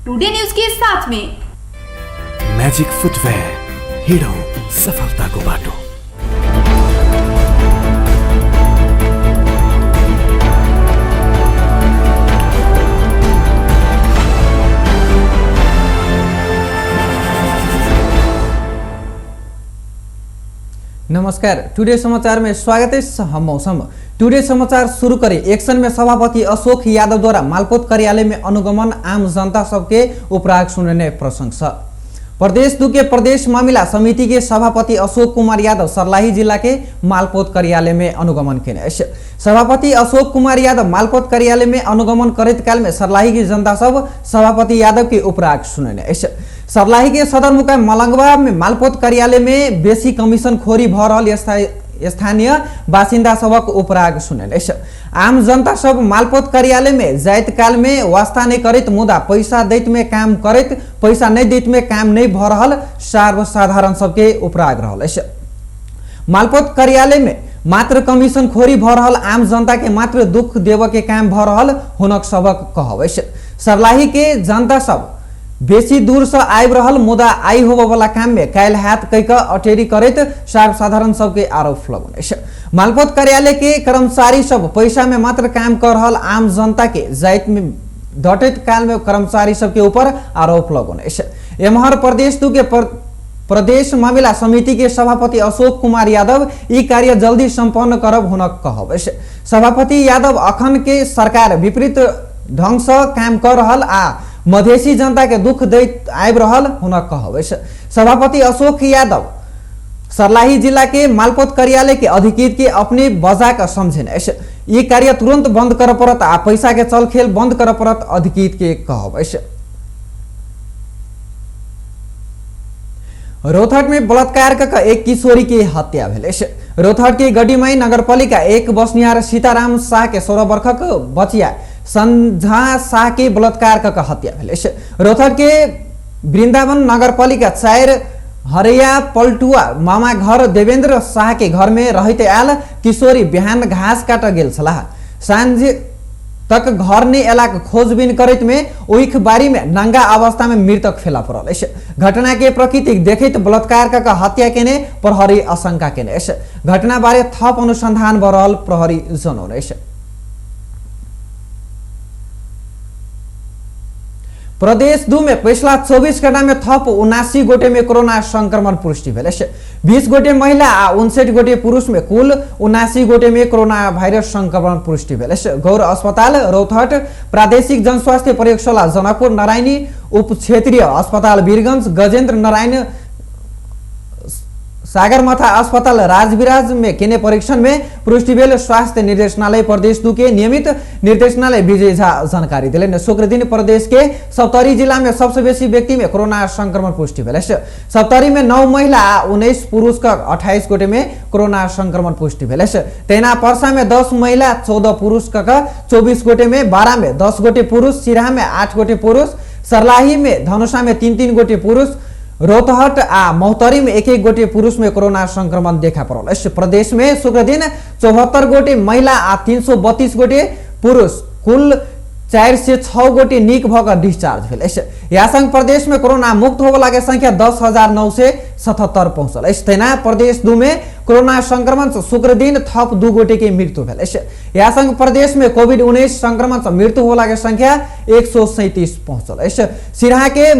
Today news के साथ में मैजिक फुटवेयर, हिडो सफलताको बाटो। नमस्कार, टुडे समाचार में स्वागत है। हम मौसम टुडे समाचार शुरू करें। एक्शन में सभापति अशोक यादव द्वारा मालपोत कार्यालय में अनुगमन, आम जनता सबके उपराग सुनने प्रशंसा। प्रदेश 2 के प्रदेश मामला समिति के सभापति अशोक कुमार यादव सर्लाही जिला के मालपोत कार्यालय में अनुगमन किए। सभापति अशोक कुमार यादव मालपोत कार्यालय में अनुगमन करत काल में सर्लाही की जनता सब सभापति यादव के उपराग सुनने। सर्लाही के सदरमुकाम मलंगवा में मालपोत कार्यालय में बेसी कमीशन खोरी भ रहल स्थानीय बासिंदा सबक उपराग सुनने। आम जनता सब मालपोत कार्यालय में जाइत काल में वास्ता नहीं करित मुदा पैसा दैत में काम करित पैसा नहीं दैत में काम नहीं भ रहल सर्वसाधारण सबके उपराग रहल। मालपोत कार्यालय में मात्र कमीशन खोरी भ रहल आम जनता के मात्र दुख देव के काम भ रहल हुनक सबक कहब। सर्लाही के जनता सब बेसी दूर से आब रहल मुदा आई होबे वाला काम में कायल हाथ कैक अटेरी करत सर्वसाधारण सबके आरोप लगौने। मालपोत कार्यालय के कर्मचारी सब पैसा में मात्र काम कर रहल आम जनता के जाइत में डटैत काल में कर्मचारी सबके ऊपर आरोप लगौने। एमहर प्रदेश 2 के प्रदेश मामला समिति के सभापति अशोक कुमार यादव ई कार्य जल्दी संपन्न करब हुनक कहब। सभापति यादव अखन के सरकार विपरीत ढंग से काम कर रहल आ मधेसी जनता के दुख दैत आब रहल हुनक कहब। सभापति अशोक यादव सर्लाही जिला के मालपोत कार्यालय के अधिकृत के अपने बजा का समझेने। ये कार्य तुरंत बंद कर पड़त आ पैसा के चलखेल बंद कर पड़त अधिकृत के कहब। रोहतक में बलात्कार का एक किशोरी की हत्या भेल। रोहतक के गडीमाई नगरपालिका 1 बसनिहार सीताराम शाह के 16 वर्षक बचिया संझा शाह के बलात्कार का हत्या भेल। रोहतक के वृंदावन नगरपालिका 4 हरैया पलटुआ मामा घर देवेंद्र शाह के घर में रहते आल किशोरी बिहान घास काट गेल छलाह। सांझ तक घर ने एला खोजबीन करत में ओइख बारी में नंगा अवस्था में मृतक फेला पड़ल। घटना के प्रकृति देखित बलात्कार का हत्या केने प्रहरी आशंका केने। घटना बारे थप अनुसंधान भ रहल प्रहरी जनौने। प्रदेश 2 में पिछला 24 घंटा में थप 79 गोटे में कोरोना संक्रमण पुष्टि भेल। 20 गोटे महिला आ 59 गोटे पुरुष में कुल 79 गोटे में कोरोना वायरस संक्रमण पुष्टि भेल। गौर अस्पताल रोहतक, प्रादेशिक जनस्वास्थ्य प्रयोगशाला जनकपुर नारायणी, उप क्षेत्रीय अस्पताल वीरगंज, गजेंद्र नारायण सागरमाथा अस्पताल राजविराज में केने परीक्षण में पुष्टि भेल। स्वास्थ्य निर्देशनालय प्रदेश 2 के नियमित निर्देशनालय विजय झा जानकारी दिले। शुक्र दिन प्रदेश के सप्तरी जिला में सबसे बेसी व्यक्ति में कोरोना संक्रमण पुष्टि भेल। सप्तरी में 9 महिला 19 पुरुष का 28 गोटे में कोरोना संक्रमण पुष्टि भेल। तेना पर्सा में 10 महिला 14 पुरुष का 24 गोटे में, 12 में 10 गोटे पुरुष, सिराहा में 8 गोटे पुरुष, सर्लाही में धनुषा में 3-3 गोटे पुरुष, रोहतहट आ मौतरी में 1-1 गोटे पुरुष में कोरोना संक्रमण देखा पड़ल। प्रदेश में शुक्र दिन 74 गोटे महिला आ 332 गोटे पुरुष, कुल 406 गोटे निक भकर डिस्चार्ज भेल। या संग प्रदेश में कोरोना मुक्त होबला के संख्या 10,977 पहुंचल। तेना प्रदेश 2 में कोरोना संक्रमण से शुक्र दिन थप 2 गोटे के मृत्यु भेल। या संग प्रदेश में कोविड-19 संक्रमण से मृत्यु होबला के संख्या 137 पहुंचल। सिराहा के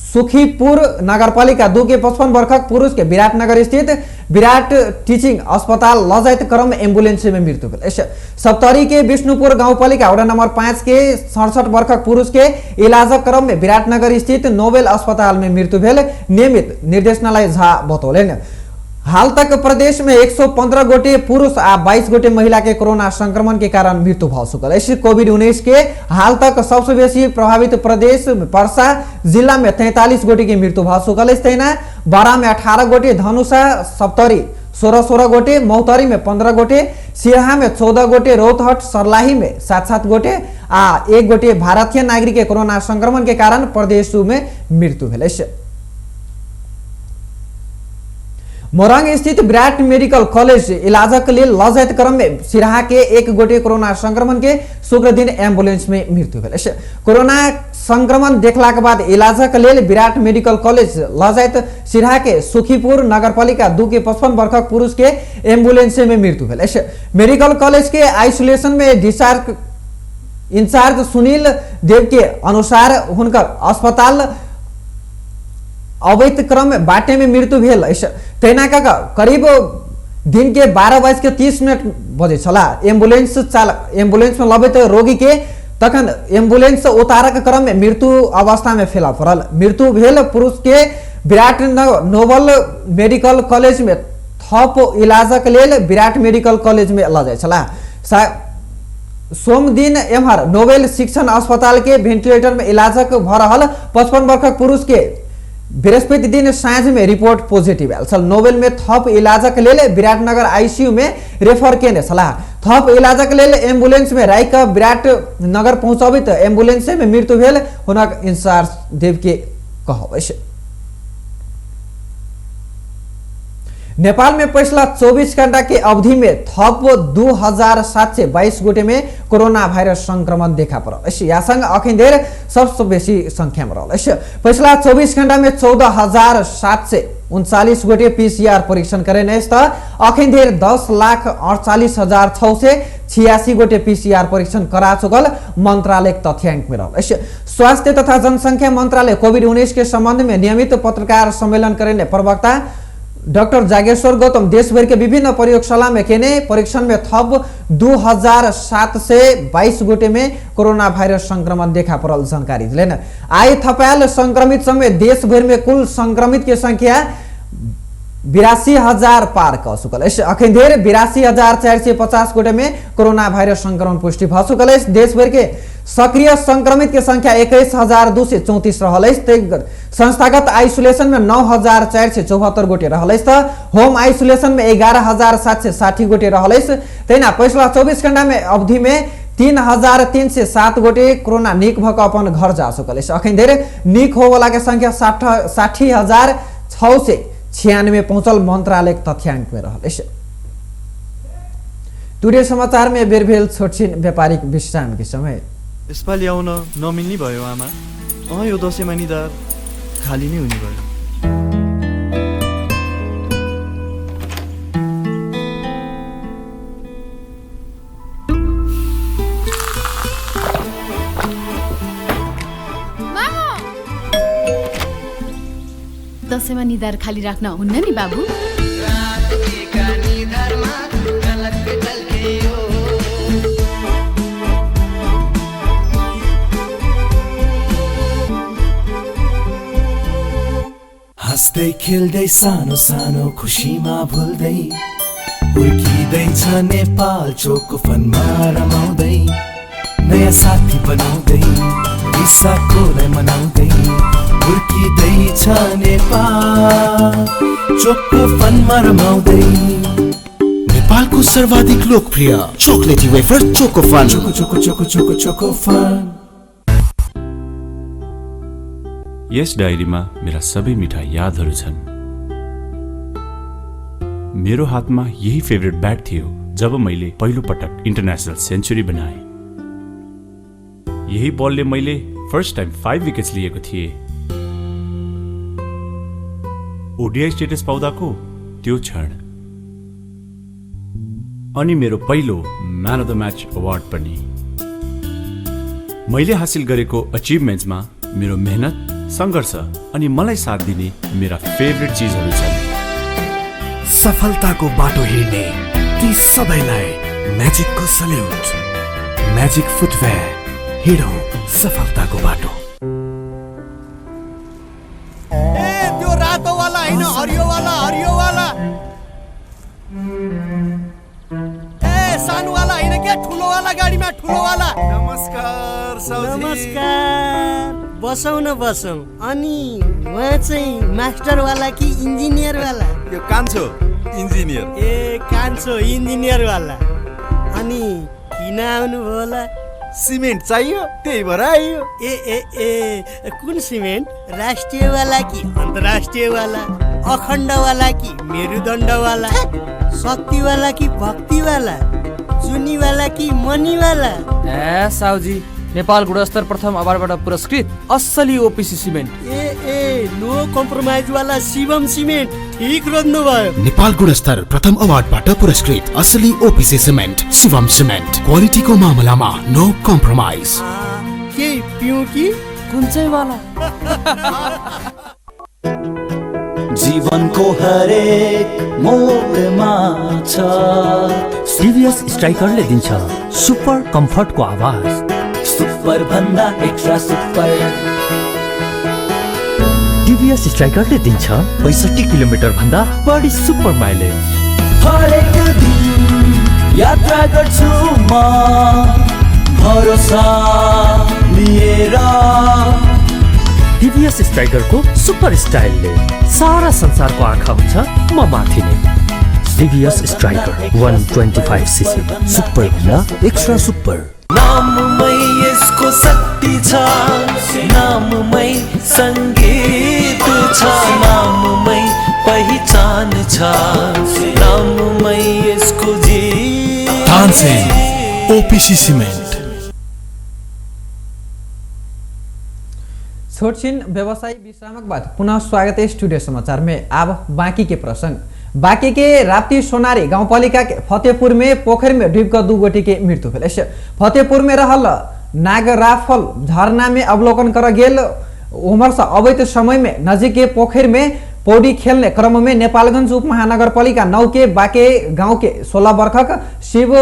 सुखीपुर नगरपालिका 2 के 55 वर्षक पुरुष के विराटनगर स्थित विराट टीचिंग अस्पताल लजाइत क्रम में एम्बुलेंस में मृत्यु भेल। सप्तरी के विष्णुपुर गाउँपालिका वडा नंबर 5 के 67 वर्षक पुरुष के इलाज क्रम में विराटनगर स्थित नोबेल अस्पताल में मृत्यु भेल। नियमित निर्देशनालय झा बतौलेन। हाल तक प्रदेश में 115 गोटे पुरुष आ 22 गोटे महिला के कोरोना संक्रमण के कारण मृत्यु भ चुकल। कोविड-19 के हाल तक सबसे बेसी प्रभावित प्रदेश पर्सा जिला में 43 गोटे की मृत्यु भ चुकल। तेना 12 में 18 गोटे, धनुषा सप्तरी 16 गोटे, मौतरी में 15 गोटे, सिराहा में 14 गोटे, रोहतहट सर्लाही में 7-7 गोटे आ 1 गोटे भारतीय नागरिक के कोरोना संक्रमण के कारण प्रदेश में मृत्यु भेल। मोरंग स्थित विराट मेडिकल कॉलेज इलाजक लिए लजाइत क्रम में सिराहा के 1 गोटे कोरोना संक्रमण के शुक्र दिन एम्बुलेंस में मृत्यु भेल। कोरोना संक्रमण देखला के बाद इलाजक लेल विराट मेडिकल कॉलेज लजाइत सिराहा के सुखीपुर नगरपालिका 2 के 55 वर्षक पुरुष के एम्बुलेंस में मृत्यु भेल। मेडिकल कॉलेज के आइसोलेशन में डिस्चार्ज इंचार्ज सुनील देव के अनुसार हुनकर अस्पताल अवैध क्रम में बाटे में मृत्यु भेल। तैनाका करीब दिन के 12:30 बजे छला एम्बुलेंस चालक एम्बुलेंस में लबैत रोगी के तखन एम्बुलेंस उतारक क्रम में मृत्यु अवस्था में फेला पड़ल। मृत्यु भेल पुरुष के विराट नोबल मेडिकल कॉलेज में थप इलाजक लेल विराट मेडिकल कॉलेज में लजाय छला। सोम दिन एम्हर नोबेल शिक्षण अस्पताल के वेंटिलेटर में इलाजक भ रहल 55 वर्षक पुरुष के बृहस्पति दिन साँझ में रिपोर्ट पॉजिटिव आयल छल। नोबेल में थप इलाजक लेल विराटनगर आईसीयू में रेफर केने छलाह। थप इलाजक लेल एम्बुलेंस में राइक विराट नगर पहुंचाबित एम्बुलेंस में मृत्यु भेल हुनक इंचार्ज देव के कहब। नेपाल में पिछला 24 घंटा के अवधि में थप 2722 गोटे में कोरोना वायरस संक्रमण देखा पड़ल। यासँग अखन देर सबसे बेसी संख्या में रहल। पिछला 24 घंटा में 14,739 गोटे पीसीआर परीक्षण करेने अखन देर 10,48,686 गोटे पीसीआर परीक्षण करा चुकल मंत्रालय तथ्यांक में रहल। स्वास्थ्य तथा जनसंख्या मंत्रालय कोविड-19 के संबंध में नियमित पत्रकार सम्मेलन करेने प्रवक्ता डॉक्टर जागेश्वर गौतम देशभर के विभिन्न प्रयोगशाला में केने परीक्षण में थप 2722 गोटे में कोरोना वायरस संक्रमण देखा पड़ल जानकारी दिलेन। आई थपायल संक्रमित समेत देशभर में कुल संक्रमित की संख्या 82,000 पार कर चुकल। अखन देर 82,450 गोटे में कोरोना वायरस संक्रमण पुष्टि भ चुकल। देशभर के सक्रिय संक्रमित के संख्या 21,234 रहल। संस्थागत आइसोलेशन में 9,474 गोटे रहल। होम आइसोलेशन में 11,760 गोटे रहल। तैना पिछला 24 घंटा में अवधि में 3,307 गोटे कोरोना निक भक अपन घर जा चुकल। अखन देर निक होवाला के संख्या 60,696 पहुंचल मंत्रालय तथ्यांक में रहल। टुडे समाचार में बेर भेल छोटछिन व्यापारिक विश्राम के समय। यसपालि आउन नमिल्ने भयो आमा। यो दसैँमा निधार खाली नै हुने भयो। दसैँमा निधार खाली राख्न हुन्न नि बाबु। हाँस्दै खेल्दै सानो सानो खुसीमा भुल्दै हुर्किँदैछ नेपाल चोको फनमा रमाउँदै नयाँ साथी बनाउँदै विशाखोलाई मनाउँदै हुर्किँदैछ नेपाल चोको फनमा रमाउँदै। नेपालको सर्वाधिक लोकप्रिय chocolatey wafer choco fun. Choco choco choco choco choco fun. यस डायरीमा मेरा सबै मिठा यादहरू छन्। मेरो हातमा यही फेभरेट ब्याट थियो जब मैले पहिलो पटक इन्टरनेशनल सेन्चुरी बनाए। यही बलले मैले फर्स्ट टाइम 5 विकेट्स लिएको थिएँ। ओडीआई स्टेटस पाउँदाको त्यो क्षण अनि मेरो पहिलो man of the match award पनि। मैले हासिल गरेको अचिभमेन्ट्समा मेरो मेहनत, संघर्ष अनि मलाई साथ दिने मेरा फेभरेट चीजहरू छन्। सफलताको बाटो हिँड्ने ती सबैलाई म्याजिकको सल्युट। म्याजिक फुटवेयर, हिँडौँ सफलताको बाटो। त्यो रातो वाला हैन, हरियो वाला, हरियो वाला। सानो वाला हैन के, ठुलो वाला गाडीमा ठुलो वाला। नमस्कार साउजी। नमस्कार। बसौँ न बसौँ। अनि उहाँ चाहिँ मास्टर वाला कि इन्जिनियर वाला? यो कान्छो इन्जिनियर। ए कान्छो इन्जिनियर वाला। अनि किन आउनु भयो होला? सिमेन्ट चाहियो त्यही भएर आइयो। ए ए ए कुन सिमेन्ट? राष्ट्रिय वाला कि अन्तर्राष्ट्रिय वाला? अखण्ड वाला कि मेरुदण्ड वाला? शक्ति वाला कि भक्ति वाला? चुनी वाला कि मनी वाला? ए साउजी नेपाल गुणस्तर प्रथम अवार्डबाट पुरस्कृत असली ओपिसी सिमेन्ट। ए नो कम्प्रोमाइज वाला शिवम सिमेन्ट ठीक रोज्नु भयो। नेपाल गुणस्तर प्रथम अवार्डबाट पुरस्कृत असली ओपिसी सिमेन्ट शिवम सिमेन्ट, क्वालिटीको मामलामा नो कम्प्रोमाइज। के पिउ कि कुन चाहिँ वाला? जीवनको हरेक मोडमा छ टिभीएस स्ट्राइकरले दिन्छ सुपर कम्फर्टको आवाज। सुपर भन्दा एक्स्ट्रा सुपर। टिभीएस स्ट्राइकरले दिन्छ 65 किलोमिटर भन्दा बढी सुपर माइलेज। हरेक दिन यात्रा गर्छु म भरोसा लिएर। टिभीएस स्ट्राइकरको सुपर स्टाइलले सारा संसारको आँखा हुन्छ म माथि नै। टिभीएस स्ट्राइकर 125 सीसी, सुपर भन्दा एक्स्ट्रा सुपर। नाममै यसको शक्ति छ, नाममै सङ्गीत छ, नाममै पहिचान छ, नाममै यसको जीत। Tansen OPC cement. छोटछिन व्यवसायी विश्रामक बाद पुनः स्वागत है स्टूडियो समाचार में। अब बाकी के प्रसंग। बाकी के राप्ती सोनारी गाउँपालिका के फतेहपुर में पोखर में डूबकर 2 गोटी के मृत्यु भेल। फतेहपुर में रहल नागराफल झरना में अवलोकन कर गेल उमर अवैध समय में नजीक के पोखर में पौडी खेलने क्रम में नेपालगंज उप महानगरपालिका 9 के बाके गांव के 16 वर्षक शिव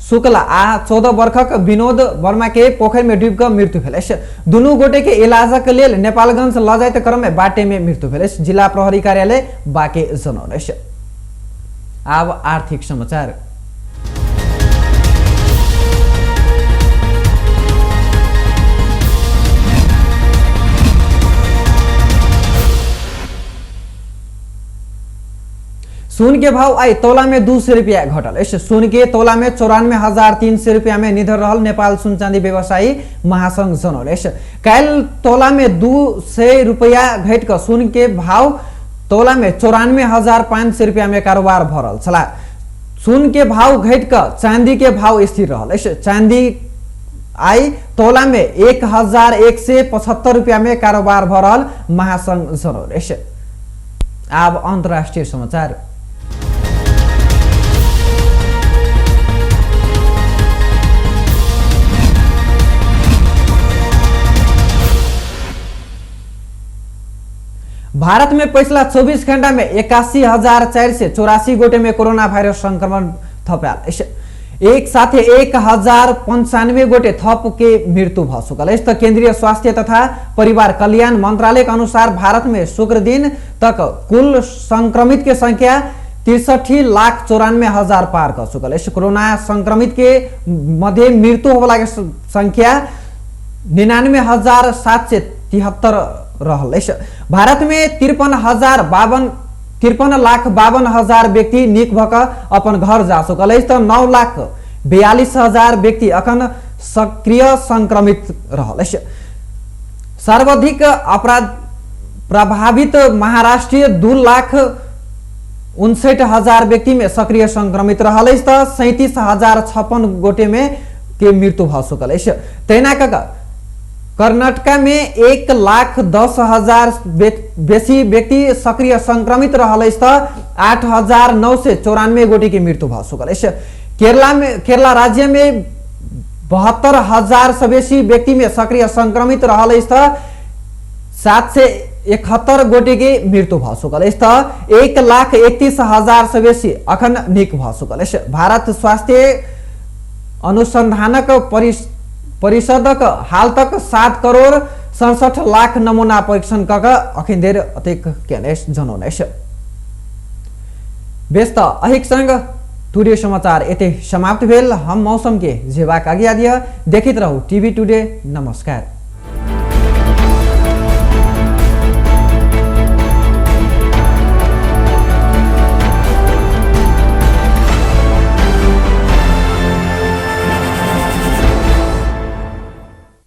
शुक्ला आ 14 वर्षक विनोद वर्मा के पोखर में डूबकर मृत्यु भेल। दुनू गोटे के इलाजक लेल नेपालगंज लजाइत क्रम में बाटे में मृत्यु भेल। जिला प्रहरी कार्यालय बाके जनौले। अब आर्थिक समाचार। सोन के भाव आई तोला में 200 रुपया घटल। सोन के तोला में 94,300 रुपया में निधर रहल नेपाल सुन चांदी व्यवसायी महासंघ जनौले। काल तोला में 200 रुपया घट कर सोन के भाव तोला में 94,500 रुपया में कारोबार भरल छला। सोन के भाव घट कर चांदी के भाव स्थिर रहल। चांदी आई तोला में 1,175 रुपया में कारोबार भरल महासंघ जनौले। अब अंतर्राष्ट्रीय समाचार। भारत में पिछला 24 घंटा में 81,484 गोटे में कोरोना वायरस संक्रमण थपाल। एक साथ 1,095 गोटे थप के मृत्यु भ चुकल। केंद्रीय स्वास्थ्य तथा परिवार कल्याण मंत्रालय के अनुसार भारत में शुक्र दिन तक कुल संक्रमित के संख्या 63,94,000 पार कर चुकल। कोरोना संक्रमित के मध्य मृत्यु होने वाला संख्या 99,773 रहल। भारत में 53,52,000 व्यक्ति निक भक अपन घर जा चुकल। 9,42,000 व्यक्ति अखन सक्रिय संक्रमित रहल। सर्वाधिक अपराध प्रभावित महाराष्ट्र 2,59,000 व्यक्ति में सक्रिय संक्रमित रहल। 37,056 गोटे में के मृत्यु भ चुकल। तैना कर्नाटक में 1,10,000 बेसी व्यक्ति सक्रिय संक्रमित रहल। 8,994 गोटी की मृत्यु भ चुकल। केरला राज्य में 72,000 से बेसी व्यक्ति में सक्रिय संक्रमित रहल। 771 गोटी की मृत्यु भ चुकल। 1,31,000 से बेसी अखन निक भ चुकल। भारत स्वास्थ्य अनुसंधानक परिषदक हाल तक 7,67,00,000 नमूना परीक्षण कर अखिंदेर अतिक केनेश जनौने। व्यस्त अहिक संग टुडे समाचार एते समाप्त भेल। हम मौसम के जेबाक आज्ञा दिया। देखित रहू टीवी टुडे। नमस्कार।